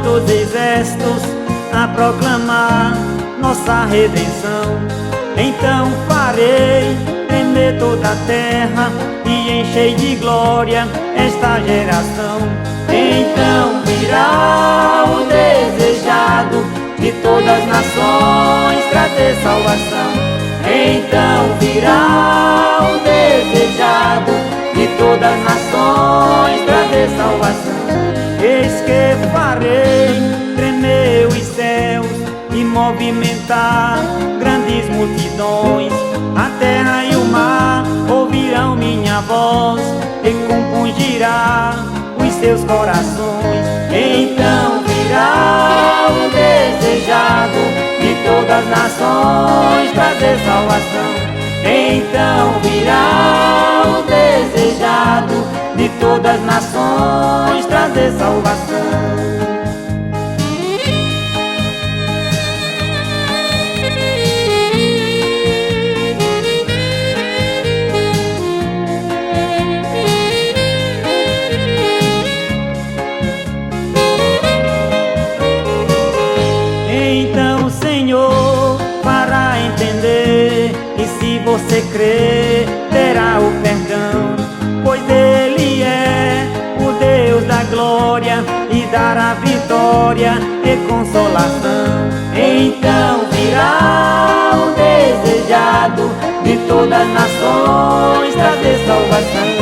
dos exércitos a proclamar nossa redenção. Então farei tremer toda a terra e encher de glória esta geração. Então virá o desejado de todas as nações trazer salvação. Então virá o desejado de todas as nações trazer salvação. Eis que farei tremer os céus e movimentar grandes multidões. A terra e o mar ouvirão minha voz e compungirá os seus corações. Então virá o desejado de todas as nações trazer salvação. Então virá o desejado de todas as nações trazer salvação. Então o Senhor fará entender, e se você crer, terá o perdão, pois Ele é o Deus da glória e dará vitória e consolação. Então virá o desejado de todas as nações trazer salvação.